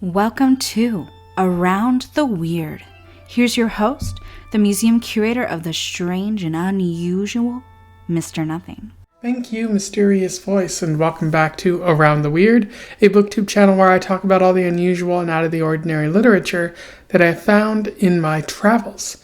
Welcome to Around the Weird. Here's your host, the museum curator of the strange and unusual, Mr. Nothing. Thank you, mysterious voice, and welcome back to Around the Weird, a booktube channel where I talk about all the unusual and out of the ordinary literature that I found in my travels.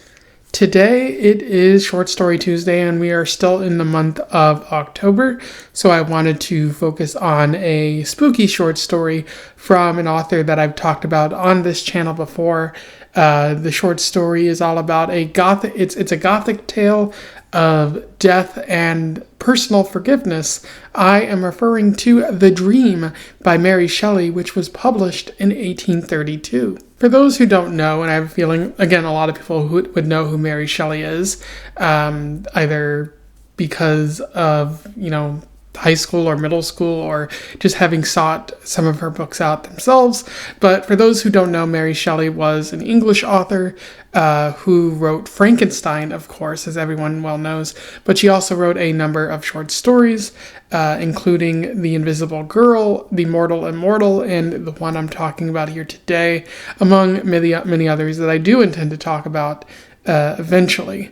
Today it is Short Story Tuesday, and we are still in the month of October, so I wanted to focus on a spooky short story from an author that I've talked about on this channel before. The short story is all about it's a gothic tale of death and personal forgiveness. I am referring to The Dream by Mary Shelley, which was published in 1832. For those who don't know, and I have a feeling, again, a lot of people who would know who Mary Shelley is, either because of, high school or middle school, or just having sought some of her books out themselves. But for those who don't know, Mary Shelley was an English author who wrote Frankenstein, of course, as everyone well knows. But she also wrote a number of short stories, including The Invisible Girl, The Mortal Immortal, and the one I'm talking about here today, among many others that I do intend to talk about eventually.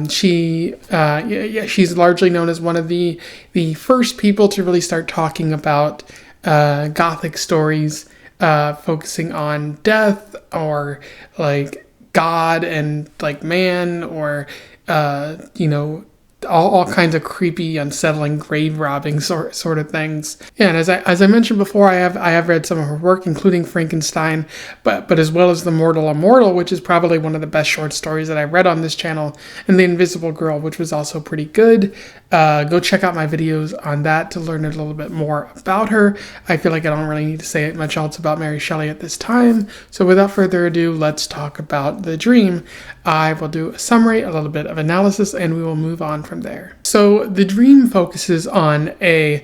She's largely known as one of the first people to really start talking about gothic stories, focusing on death or like God and like man, or all kinds of creepy, unsettling, grave robbing sort of things. Yeah, and as I mentioned before, I have read some of her work, including Frankenstein, but as well as The Mortal Immortal, which is probably one of the best short stories that I've read on this channel, and The Invisible Girl, which was also pretty good. Go check out my videos on that to learn a little bit more about her. I feel like I don't really need to say much else about Mary Shelley at this time. So without further ado, let's talk about The Dream. I will do a summary, a little bit of analysis, and we will move on from there. So The Dream focuses on a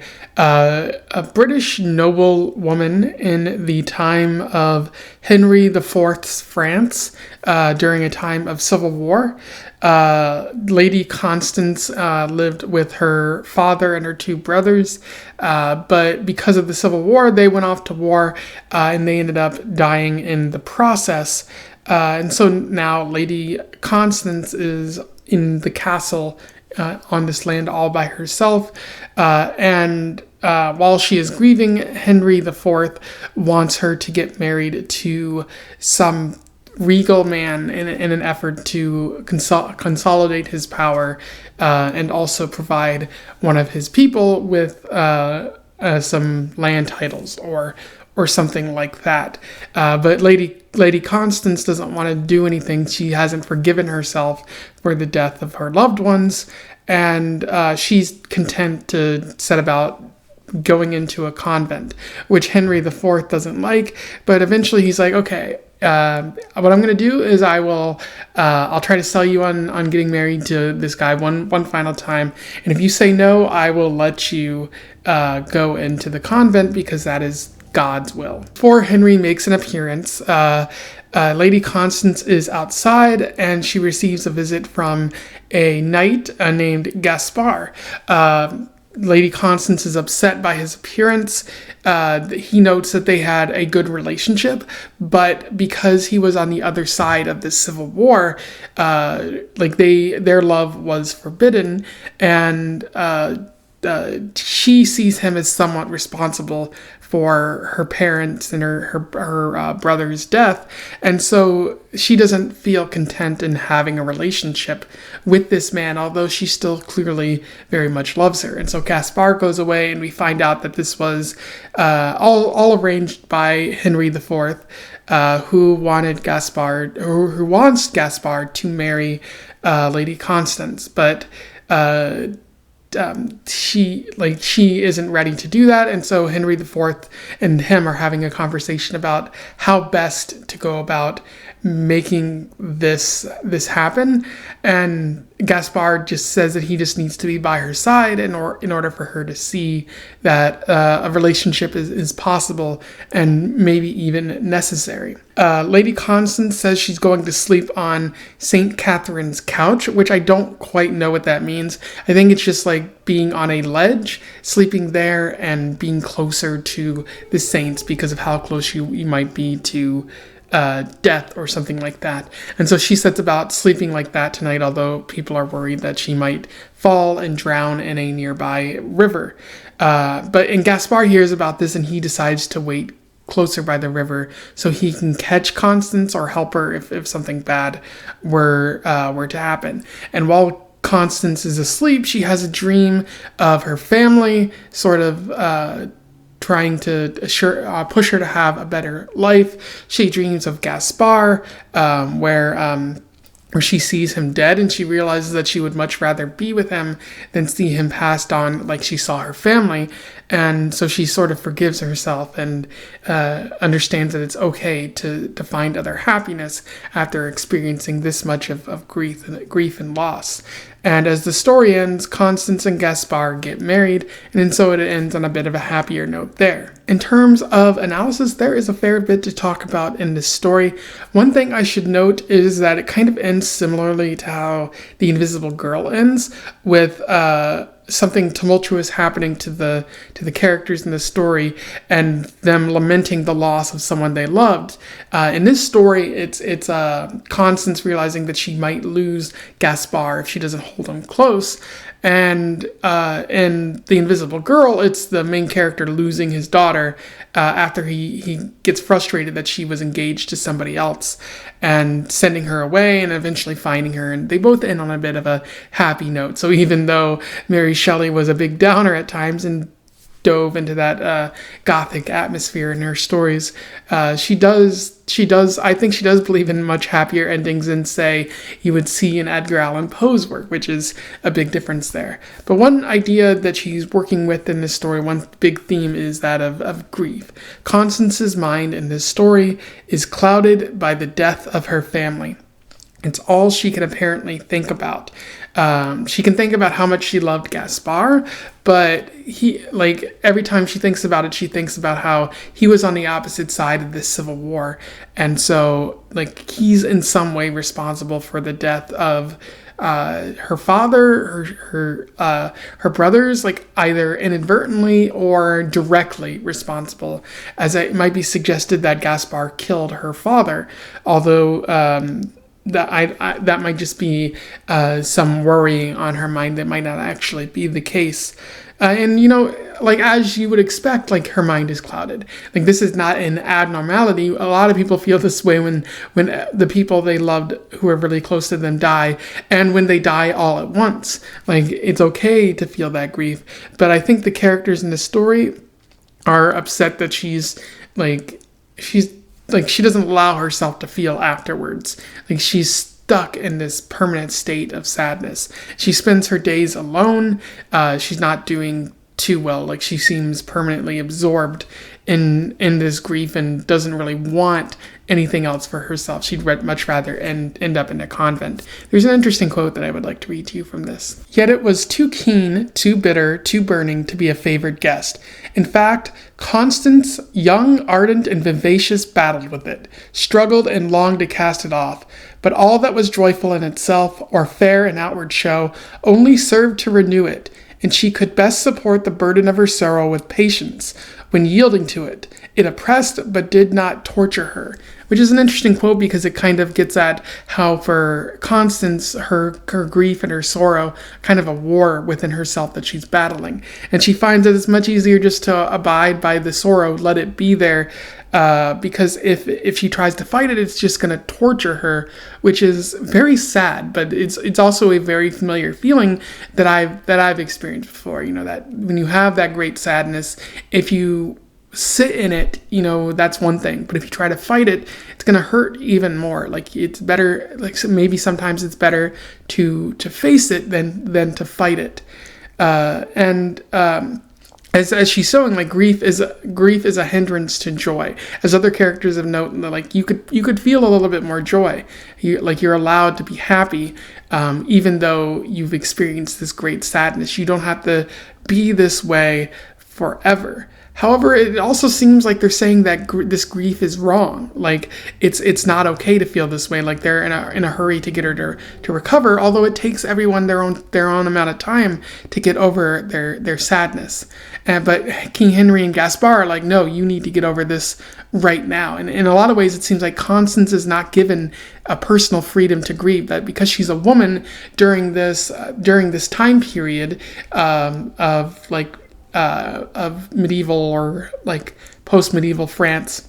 British noble woman in the time of Henry IV's France, during a time of civil war. Lady Constance lived with her father and her two brothers, but because of the Civil War, they went off to war, and they ended up dying in the process. And so now Lady Constance is in the castle on this land all by herself, and while she is grieving, Henry IV wants her to get married to some regal man in an effort to consolidate his power, and also provide one of his people with some land titles or something like that. But Lady Constance doesn't want to do anything. She hasn't forgiven herself for the death of her loved ones, and she's content to set about going into a convent, which Henry IV doesn't like. But eventually he's like, okay, what I'm going to do is I'll try to sell you on getting married to this guy one final time. And if you say no, I will let you go into the convent, because that is God's will. Before Henry makes an appearance, Lady Constance is outside, and she receives a visit from a knight named Gaspar. Lady Constance is upset by his appearance. He notes that they had a good relationship, but because he was on the other side of this civil war, their love was forbidden, and she sees him as somewhat responsible for her parents and her brother's death, and so she doesn't feel content in having a relationship with this man, although she still clearly very much loves her. And so Gaspar goes away, and we find out that this was all arranged by Henry IV, who wants Gaspar to marry Lady Constance, but she isn't ready to do that, and so Henry IV and him are having a conversation about how best to go about making this happen. And Gaspar just says that he just needs to be by her side in order for her to see that a relationship is possible and maybe even necessary. Lady Constance says she's going to sleep on St. Catherine's couch, which I don't quite know what that means. I think it's just like being on a ledge, sleeping there, and being closer to the saints because of how close you might be to death or something like that. And so she sets about sleeping like that tonight, although people are worried that she might fall and drown in a nearby river. And Gaspar hears about this and he decides to wait closer by the river so he can catch Constance or help her if something bad were to happen. And while Constance is asleep, she has a dream of her family sort of trying to push her to have a better life. She dreams of Gaspar, where she sees him dead, and she realizes that she would much rather be with him than see him passed on like she saw her family. And so she sort of forgives herself and understands that it's okay to find other happiness after experiencing this much of grief and loss. And as the story ends, Constance and Gaspar get married, and so it ends on a bit of a happier note there. In terms of analysis, there is a fair bit to talk about in this story. One thing I should note is that it kind of ends similarly to how The Invisible Girl ends, with something tumultuous happening to the characters in the story and them lamenting the loss of someone they loved. In this story, it's Constance realizing that she might lose Gaspar if she doesn't hold him close. And in The Invisible Girl, it's the main character losing his daughter after he gets frustrated that she was engaged to somebody else and sending her away and eventually finding her. And they both end on a bit of a happy note. So even though Mary Shelley was a big downer at times and dove into that gothic atmosphere in her stories, I think she does believe in much happier endings than, say, you would see in Edgar Allan Poe's work, which is a big difference there. But one idea that she's working with in this story, one big theme, is that of grief. Constance's mind in this story is clouded by the death of her family. It's all she can apparently think about. She can think about how much she loved Gaspar, but every time she thinks about it, she thinks about how he was on the opposite side of this civil war. And so, he's in some way responsible for the death of her father, her brothers, either inadvertently or directly responsible, as it might be suggested that Gaspar killed her father, although that might just be some worrying on her mind that might not actually be the case. As you would expect, her mind is clouded. This is not an abnormality. A lot of people feel this way when the people they loved who are really close to them die, and when they die all at once. It's okay to feel that grief. But I think the characters in the story are upset that she doesn't allow herself to feel afterwards. She's stuck in this permanent state of sadness. She spends her days alone. She's not doing too well. She seems permanently absorbed in this grief and doesn't really want anything else for herself. She'd much rather end up in a convent. There's an interesting quote that I would like to read to you from this. Yet it was too keen, too bitter, too burning to be a favored guest. In fact, Constance, young, ardent, and vivacious, battled with it, struggled and longed to cast it off. But all that was joyful in itself, or fair in outward show, only served to renew it, and she could best support the burden of her sorrow with patience. When yielding to it, it oppressed but did not torture her. Which is an interesting quote because it kind of gets at how for Constance, her grief and her sorrow, kind of a war within herself that she's battling. And she finds that it's much easier just to abide by the sorrow, let it be there, because if she tries to fight it, it's just going to torture her, which is very sad. But it's also a very familiar feeling that I've experienced before. That when you have that great sadness, if you sit in it, that's one thing. But if you try to fight it, it's going to hurt even more. It's better, maybe sometimes it's better to face it than to fight it. as she's showing, like, grief is a hindrance to joy. As other characters have noted, like, you could feel a little bit more joy. You're allowed to be happy, even though you've experienced this great sadness. You don't have to be this way forever. However, it also seems like they're saying that this grief is wrong. Like, it's not okay to feel this way. Like, they're in a hurry to get her to recover. Although it takes everyone their own amount of time to get over their sadness. But King Henry and Gaspar are like, no, you need to get over this right now. And in a lot of ways, it seems like Constance is not given a personal freedom to grieve. That because she's a woman during this time period of medieval or like post-medieval France,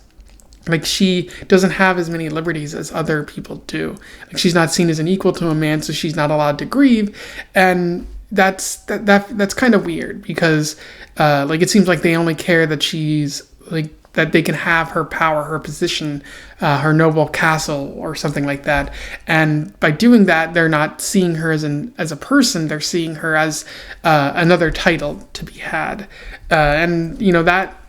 like, she doesn't have as many liberties as other people do. Like, she's not seen as an equal to a man, so she's not allowed to grieve, and that's kind of weird because like, it seems like they only care that she's like, that they can have her power, her position, her noble castle or something like that. And by doing that, they're not seeing her as a person. They're seeing her as another title to be had. And, you know, that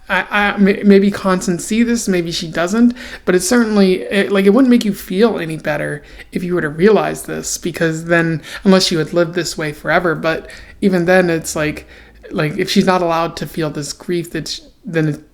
maybe Constance see this, maybe she doesn't, but it certainly, it wouldn't make you feel any better if you were to realize this, because then, unless you had lived this way forever, but even then, it's like if she's not allowed to feel this grief, then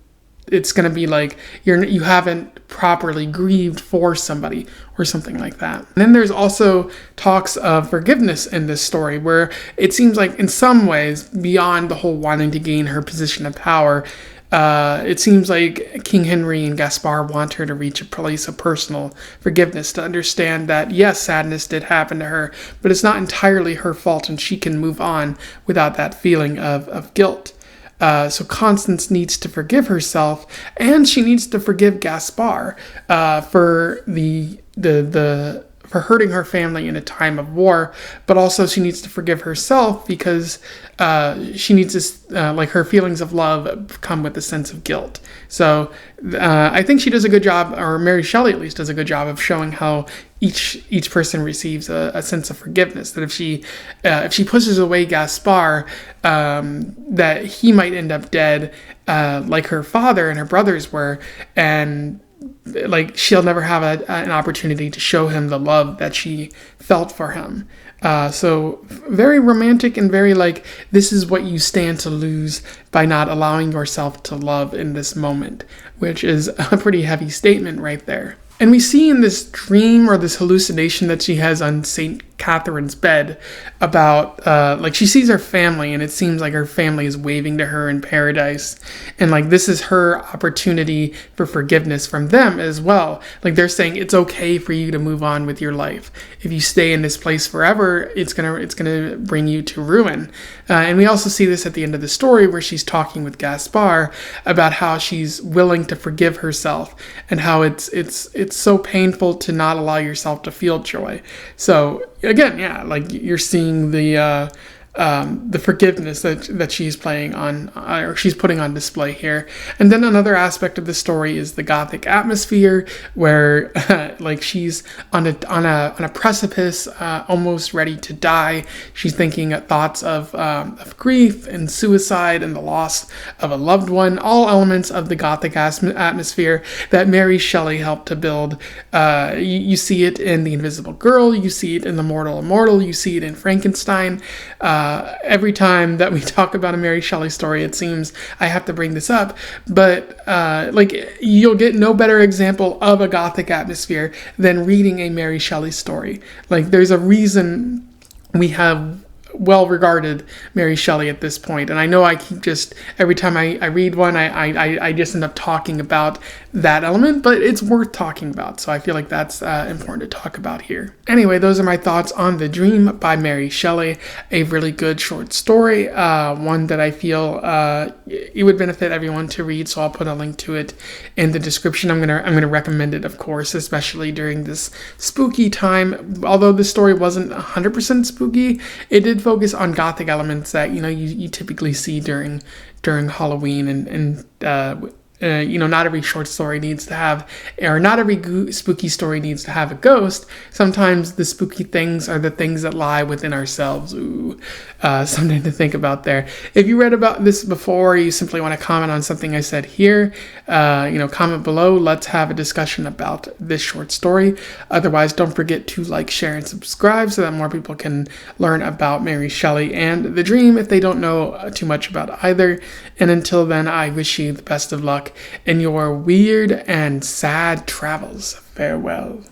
it's going to be like you haven't properly grieved for somebody or something like that. And then there's also talks of forgiveness in this story, where it seems like in some ways, beyond the whole wanting to gain her position of power, it seems like King Henry and Gaspar want her to reach a place of personal forgiveness, to understand that, yes, sadness did happen to her, but it's not entirely her fault, and she can move on without that feeling of guilt. So Constance needs to forgive herself, and she needs to forgive Gaspar for for hurting her family in a time of war, but also she needs to forgive herself because she needs this, like, her feelings of love come with a sense of guilt. So I think she does a good job, or Mary Shelley at least does a good job of showing how each person receives a sense of forgiveness. That if she pushes away Gaspar, that he might end up dead, like her father and her brothers were, and like, she'll never have an opportunity to show him the love that she felt for him. So very romantic, and very like, this is what you stand to lose by not allowing yourself to love in this moment, which is a pretty heavy statement right there. And we see in this dream, or this hallucination that she has on St. Catherine's bed, about like, she sees her family, and it seems like her family is waving to her in paradise, and like, this is her opportunity for forgiveness from them as well. Like, they're saying it's okay for you to move on with your life. If you stay in this place forever, it's gonna bring you to ruin. And we also see this at the end of the story, where she's talking with Gaspar about how she's willing to forgive herself, and how it's so painful to not allow yourself to feel joy. So again, yeah, like, you're seeing the forgiveness that she's playing on, or she's putting on display here. And then another aspect of the story is the Gothic atmosphere, where like, she's on a precipice, almost ready to die. She's thinking thoughts of grief and suicide and the loss of a loved one, all elements of the Gothic atmosphere that Mary Shelley helped to build. You see it in The Invisible Girl, you see it in The Mortal Immortal, you see it in Frankenstein. Every time that we talk about a Mary Shelley story, it seems I have to bring this up, but like, you'll get no better example of a Gothic atmosphere than reading a Mary Shelley story. Like, there's a reason we have well-regarded Mary Shelley at this point, and I know I keep just, every time I read one, I just end up talking about that element, but it's worth talking about, so I feel like that's important to talk about here. Anyway, those are my thoughts on The Dream by Mary Shelley, a really good short story, one that I feel it would benefit everyone to read, so I'll put a link to it in the description. I'm gonna recommend it, of course, especially during this spooky time. Although the story wasn't 100% spooky, it did focus on Gothic elements that, you know, you typically see during Halloween and not every short story needs to have, or not every spooky story needs to have a ghost. Sometimes the spooky things are the things that lie within ourselves. Ooh, something to think about there. If you read about this before, or you simply want to comment on something I said here, comment below. Let's have a discussion about this short story. Otherwise, don't forget to like, share, and subscribe so that more people can learn about Mary Shelley and The Dream if they don't know too much about either. And until then, I wish you the best of luck in your weird and sad travels. Farewell.